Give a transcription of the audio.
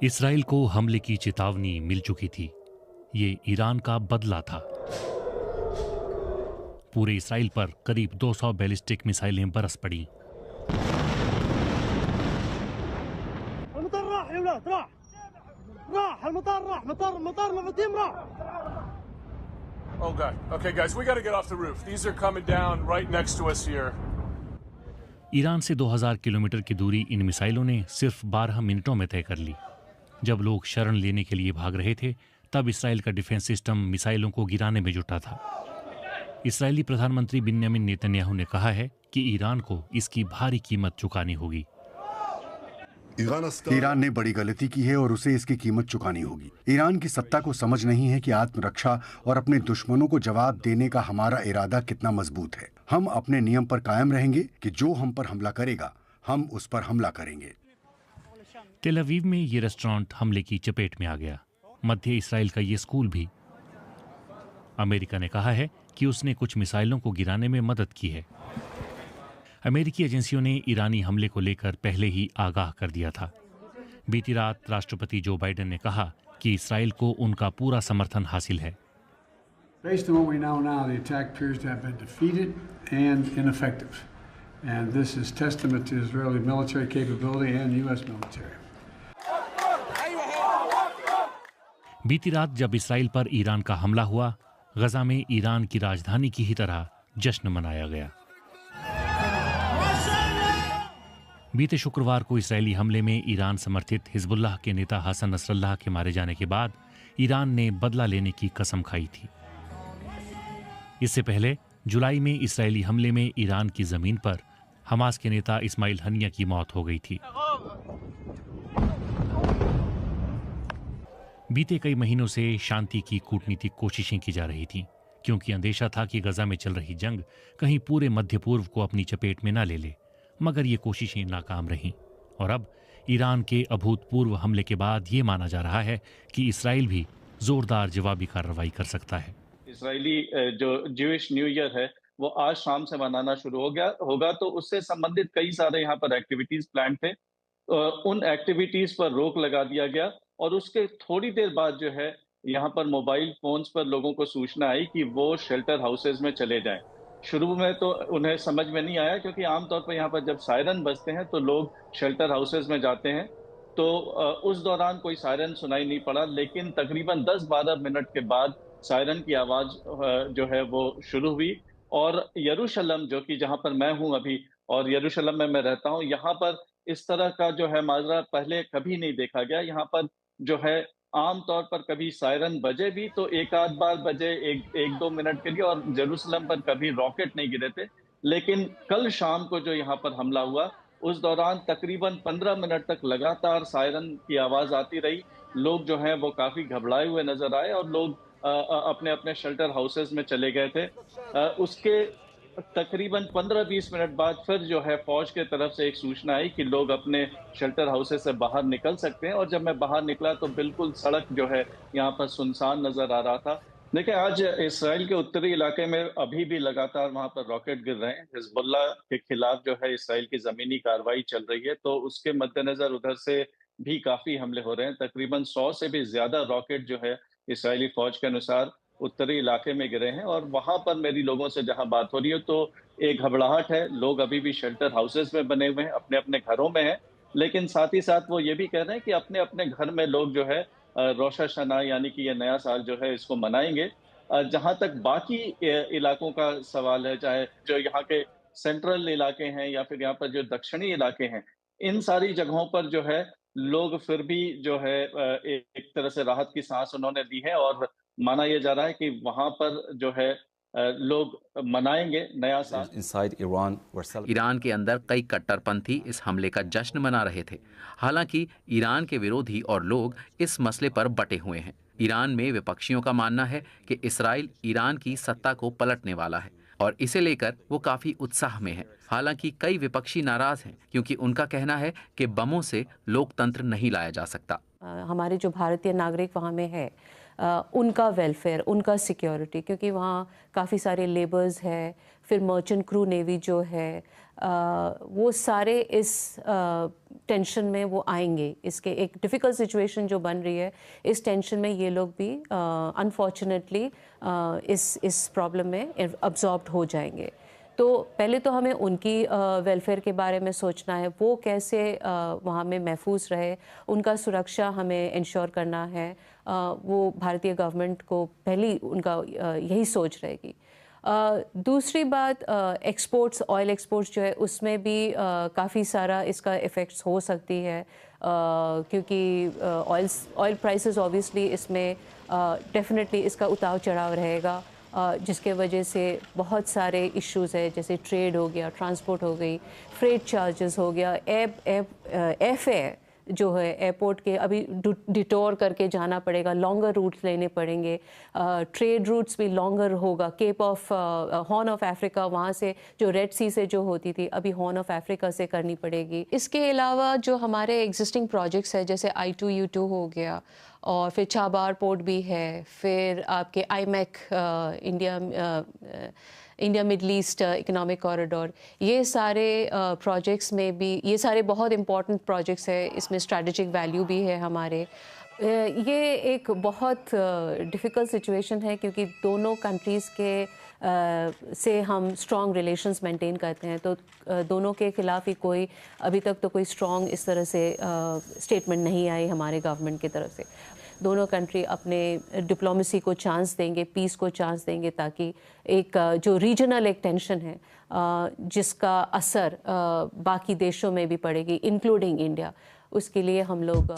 Israel को हमले की चेतावनी मिल चुकी थी। ये ईरान का बदला था। पूरे इसराइल पर करीब 200 बैलिस्टिक मिसाइलें बरस पड़ी। Oh god. Okay guys, we gotta get off the roof. These are coming down right next to us here. Iran से 2000 किलोमीटर की दूरी इन मिसाइलों ने सिर्फ 12 मिनटों में तय कर ली। जब लोग शरण लेने के लिए भाग रहे थे, तब इसराइल का डिफेंस सिस्टम मिसाइलों को गिराने में जुटा था। इसराइली प्रधानमंत्री बिन्यामिन नेतन्याहू ने कहा है कि ईरान को इसकी भारी कीमत चुकानी होगी। ईरान ने बड़ी गलती की है और उसे इसकी कीमत चुकानी होगी। ईरान की सत्ता को समझ नहीं है कि आत्मरक्षा और अपने दुश्मनों को जवाब देने का हमारा इरादा कितना मजबूत है। हम अपने नियम पर कायम रहेंगे कि जो हम पर हमला करेगा, हम उस पर हमला करेंगे। टेल अवीव में ये रेस्टोरेंट हमले की चपेट में आ गया। मध्य इसराइल का ये स्कूल भी। अमेरिका ने कहा है कि उसने कुछ मिसाइलों को गिराने में मदद की है। अमेरिकी एजेंसियों ने ईरानी हमले को लेकर पहले ही आगाह कर दिया था। बीती रात राष्ट्रपति जो बाइडेन ने कहा कि इसराइल को उनका पूरा समर्थन हासिल है। Based on what we know now, the attack appears to have been defeated and ineffective. And this is testament to Israeli military capability and U.S. military. बीती रात जब इसराइल पर ईरान का हमला हुआ, गजा में ईरान की राजधानी की ही तरह जश्न मनाया गया। बीते शुक्रवार को इस्राएली हमले में ईरान समर्थित हिजबुल्लाह के नेता हसन नसरल्लाह के मारे जाने के बाद ईरान ने बदला लेने की कसम खाई थी। इससे पहले जुलाई में इस्राएली हमले में ईरान की जमीन पर हमास के नेता इस्माइल हनिया की मौत हो गई थी। बीते कई महीनों से शांति की कूटनीतिक कोशिशें की जा रही थीं, क्योंकि अंदेशा था कि गजा में चल रही जंग कहीं पूरे मध्य पूर्व को अपनी चपेट में न ले ले। मगर ये कोशिशें नाकाम रहीं और अब ईरान के अभूतपूर्व हमले के बाद ये माना जा रहा है कि इसराइल भी जोरदार जवाबी कार्रवाई कर सकता है। इसराइली जो ज्यूइश न्यू ईयर है वो आज शाम से मनाना शुरू हो गया होगा, तो उससे संबंधित कई सारे यहाँ पर एक्टिविटीज प्लान थे। उन एक्टिविटीज पर रोक लगा दिया गया और उसके थोड़ी देर बाद जो है यहाँ पर मोबाइल फोन्स पर लोगों को सूचना आई कि वो शेल्टर हाउसेज में चले जाएं। शुरू में तो उन्हें समझ में नहीं आया, क्योंकि आमतौर पर यहाँ पर जब सायरन बजते हैं तो लोग शेल्टर हाउसेज में जाते हैं। तो उस दौरान कोई सायरन सुनाई नहीं पड़ा, लेकिन तकरीबन 10-12 मिनट के बाद सायरन की आवाज जो है वो शुरू हुई। और यरूशलेम, जो कि जहाँ पर मैं हूँ अभी और यरूशलेम में मैं रहता हूँ, यहाँ पर इस तरह का जो है माजरा पहले कभी नहीं देखा गया। यहाँ पर जो है आमतौर पर कभी सायरन बजे भी तो एक आध बार बजे एक दो मिनट के लिए, और जेरूसलम पर कभी रॉकेट नहीं गिरे थे। लेकिन कल शाम को जो यहाँ पर हमला हुआ, उस दौरान तकरीबन 15 मिनट तक लगातार सायरन की आवाज आती रही। लोग जो हैं वो काफी घबराए हुए नजर आए और लोग अपने अपने शेल्टर हाउसेज में चले गए थे। उसके तकरीबन 15-20 मिनट बाद फिर जो है फौज के तरफ से एक सूचना आई कि लोग अपने शेल्टर हाउसेज से बाहर निकल सकते हैं। और जब मैं बाहर निकला तो बिल्कुल सड़क जो है यहाँ पर सुनसान नजर आ रहा था। देखिए, आज इसराइल के उत्तरी इलाके में अभी भी लगातार वहां पर रॉकेट गिर रहे हैं। हिजबुल्लाह के खिलाफ जो है इसराइल की जमीनी कार्रवाई चल रही है, तो उसके मद्देनजर उधर से भी काफी हमले हो रहे हैं। तकरीबन 100 से भी ज्यादा रॉकेट जो है इसराइली फौज के अनुसार उत्तरी इलाके में गिरे हैं। और वहां पर मेरी लोगों से जहां बात हो रही है तो एक घबराहट है। लोग अभी भी शेल्टर हाउसेज में बने हुए हैं, अपने अपने घरों में हैं, लेकिन साथ ही साथ वो ये भी कह रहे हैं कि अपने अपने घर में लोग जो है रोश हशना यानी कि ये नया साल जो है इसको मनाएंगे। जहां तक बाकी इलाकों का सवाल है, चाहे जो यहाँ के सेंट्रल इलाके हैं या फिर यहाँ पर जो दक्षिणी इलाके हैं, इन सारी जगहों पर जो है लोग फिर भी जो है एक तरह से राहत की सांस उन्होंने ली है। और माना यह जा रहा है कि वहां पर जो है लोग मनाएंगे नया साल। ईरान के अंदर कई कट्टरपंथी इस हमले का जश्न मना रहे थे। हालांकि ईरान के विरोधी और लोग इस मसले पर बटे हुए हैं। ईरान में विपक्षियों का मानना है कि इसराइल ईरान की सत्ता को पलटने वाला है और इसे लेकर वो काफी उत्साह में है। हालांकि कई विपक्षी नाराज हैं, क्योंकि उनका कहना है कि बमों से लोकतंत्र नहीं लाया जा सकता। हमारे जो भारतीय नागरिक वहाँ में है, उनका वेलफेयर, उनका सिक्योरिटी, क्योंकि वहाँ काफ़ी सारे लेबर्स है, फिर मर्चेंट क्रू नेवी जो है, वो सारे इस टेंशन में वो आएंगे, इसके एक डिफ़िकल्ट सिचुएशन जो बन रही है, इस टेंशन में ये लोग भी अनफॉर्चुनेटली इस प्रॉब्लम में अब्जॉर्ब्ड हो जाएंगे। तो पहले तो हमें उनकी वेलफेयर के बारे में सोचना है, वो कैसे वहाँ में महफूज रहे, उनका सुरक्षा हमें इंश्योर करना है। वो भारतीय गवर्नमेंट को पहली उनका यही सोच रहेगी। दूसरी बात, एक्सपोर्ट्स, ऑयल एक्सपोर्ट्स जो है उसमें भी काफ़ी सारा इसका इफ़ेक्ट्स हो सकती है, क्योंकि ऑयल प्राइसेस ऑब्वियसली इसमें डेफिनेटली इसका उतार चढ़ाव रहेगा, जिसके वजह से बहुत सारे इश्यूज़ है, जैसे ट्रेड हो गया, ट्रांसपोर्ट हो गई, फ्रेट चार्जेस हो गया, एयरफेयर जो है एयरपोर्ट के अभी डिटोर करके जाना पड़ेगा, लॉन्गर रूट्स लेने पड़ेंगे, ट्रेड रूट्स भी लॉन्गर होगा। Cape of Horn of Africa, वहाँ से जो रेड सी से जो होती थी अभी हॉर्न ऑफ अफ्रीका से करनी पड़ेगी। इसके अलावा जो हमारे एग्जिस्टिंग प्रोजेक्ट्स है, जैसे I2U2 हो गया, और फिर चाबार पोर्ट भी है, फिर आपके iMac India middle east economic corridor, ये सारे प्रोजेक्ट्स में भी, ये सारे बहुत इंपॉर्टेंट प्रोजेक्ट्स है, इसमें स्ट्रैटेजिक वैल्यू भी है हमारे। ये एक बहुत डिफ़िकल्ट सिचुएशन है, क्योंकि दोनों कंट्रीज़ के से हम स्ट्रॉन्ग रिलेशंस मेंटेन करते हैं, तो दोनों के ख़िलाफ़ ही कोई अभी तक तो कोई स्ट्रॉन्ग इस तरह से स्टेटमेंट नहीं आई हमारे गवर्नमेंट की तरफ से। दोनों कंट्री अपने डिप्लोमेसी को चांस देंगे, पीस को चांस देंगे, ताकि एक जो रीजनल एक टेंशन है जिसका असर बाकी देशों में भी पड़ेगी, इंक्लूडिंग इंडिया, उसके लिए हम लोग